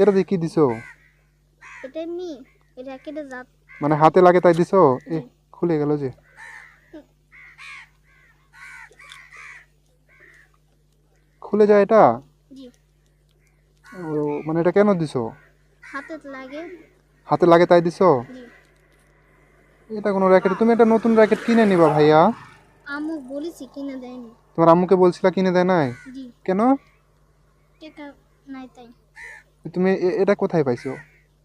এটা দিয়ে কি দিছো? এটা এমনি এই র্যাকেটে জাত। মানে হাতে লাগে তাই দিছো? এ জি খুলে গেল যে। খুলে যায় এটা? জি ও, মানে এটা কেন দিছো? হাতে লাগে। হাতে লাগে তাই দিছো? জি এটা কোনো র্যাকেট? তুমি একটা নতুন র্যাকেট কিনে নিবা ভাইয়া। আমু বলেছি কিনে দেয়নি। তোমার আম্মুকে বলছিলা কিনে দেয় নাই? জি কেন? টাকা নাই তাই। তুমি এটা কোথায় পাইছো?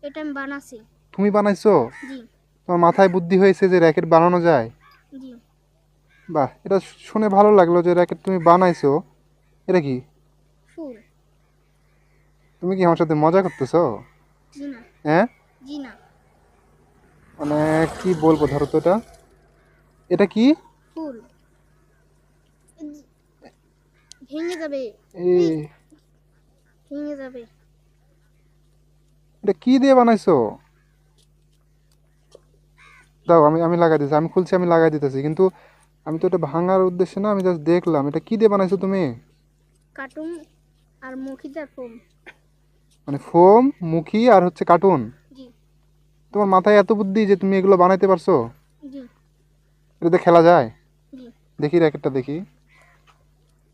এটা আমি বানাছি। তুমি বানাইছো? জি তোমার মাথায় বুদ্ধি হয়েছে যে র্যাকেট বানানো যায়? জি বাহ, এটা শুনে ভালো লাগলো যে র্যাকেট তুমি বানাইছো। এটা কি? ফুল। তুমি কি আমার সাথে মজা করতেছো? জি না। হ্যাঁ? জি না। মানে কি বলবো, ধরো তো এটা। এটা কি? ফুল ভেঙে যাবে। এই এই, ভেঙে যাবে। এটা কি দিয়ে বানাইছো? দাও, আমি আমি লাগাই দিতেছি, আমি খুলছি, আমি লাগাই দিতেছি, কিন্তু আমি তো এটা ভাঙার উদ্দেশ্যে না, আমি জাস্ট দেখলাম। এটা কি দিয়ে বানাইছো তুমি? কার্টুন আর মখিদার ফোম। মানে ফোম, মুখী আর হচ্ছে কার্টুন? জি তোমার মাথায় এত বুদ্ধি যে তুমি এগুলো বানাইতে পারছো? জি এটাতে খেলা যায়? জি দেখি র্যাকেটটা দেখি।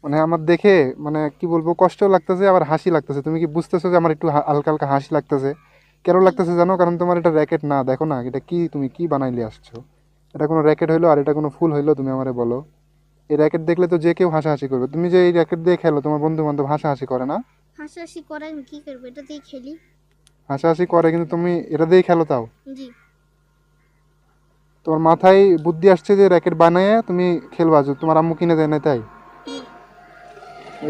মানে আমার দেখে, মানে কি বলবো, কষ্ট লাগতেছে আবার হাসি লাগতেছে। তুমি কি বুঝতেছো যে আমার একটু হালকা হালকা হাসি লাগতেছে? কেন জি লাগতেছে জানো? কারণ তোমার এটা র্যাকেট না, দেখো না এটা কি, তুমি কি বানাইলে আসছো। এটা কোনো র্যাকেট হইলো আর এটা কোনো ফুল হইলো? তুমি আমারে বলো। এই র্যাকেট দেখলে তো যে কেউ হাসাহাসি করবে। তুমি যে এই র্যাকেট দিয়ে খেলো, তোমার বন্ধু বান্ধব হাসাহাসি করে না? হাসাহাসি করে আমি কি করবো, এটা দিয়ে খেলি। হাসাহাসি করে, কিন্তু তুমি এটা দিয়েই খেলো তাও? জি তোমার মাথায় বুদ্ধি আসছে যে র্যাকেট বানায় তুমি খেলবা, যে তোমার আম্মু কিনে দেয় না তাই? জি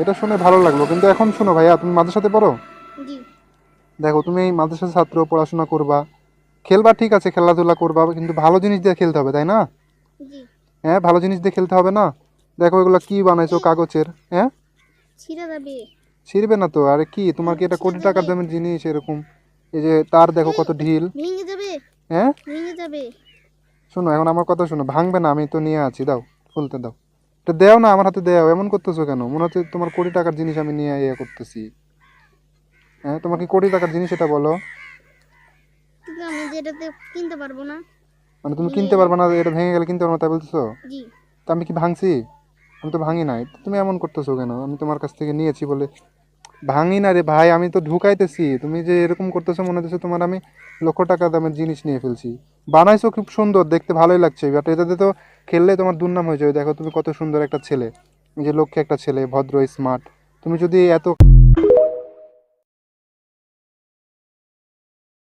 এটা শুনে ভালো লাগলো, কিন্তু এখন শোনো ভাইয়া, তুমি মাদ্রাসাতে পড়ো? জি দেখো, তুমি এই মাদ্রাসার ছাত্র, পড়াশোনা করবা, খেলবা ঠিক আছে, খেলাধুলা করবা, কিন্তু ভালো জিনিস দিয়ে খেলতে হবে, তাই না? জি হ্যাঁ, ভালো জিনিস দিয়ে খেলতে হবে না? দেখো এগুলো কি বানাইছো এই কাগজের, হ্যাঁ? ছিঁড়ে যাবে। ছিড়বে না তো? আরে কি, তোমার কি এটা ছিঁড়ে কোটি টাকার যাবে। দামের জিনিস এরকম? এই যে তার দেখো এই কত ঢিল। ভেঙে যাবে। হ্যাঁ, ভেঙে যাবে। শোনো এখন আমার কথা শোনো, ভাঙবে না, আমি তো নিয়ে আছি, দাও, খুলতে দাও। এটা দেও না, আমার হাতে দেও। এমন করতেছো কেন? মনে হচ্ছে তোমার কোটি টাকার জিনিস আমি নিয়ে ইয়ে করতেছি। হ্যাঁ, তোমার কি কোটি টাকার জিনিস, এটা বলো। কিন্তু আমি যেটাতে কিনতে পারবো না। মানে তুমি ভেঙে কিনতে গেলে। পারবে না, এটা ভেঙে গেলে কিনতে পারবে না তাই বলতেছো? জি তা আমি কি ভাঙছি? আমি তো ভাঙি নাই, তো তুমি এমন করতেছো কেন? আমি তোমার কাছ থেকে নিয়েছি বলে। ভাঙি না রে ভাই, আমি তো ঢুকাইতেছি। তুমি যে এরকম করতেছো, মনে হচ্ছে তোমার আমি লক্ষ টাকা দামের জিনিস নিয়ে ফেলছি। বানাইছো খুব সুন্দর, দেখতে ভালোই লাগছে, বাট এটাতে তো খেললে তোমার দুর্নাম হয়ে যাবে। দেখো তুমি কত সুন্দর একটা ছেলে, এই যে লক্ষ্যে একটা ছেলে, ভদ্র, স্মার্ট। তুমি যদি এত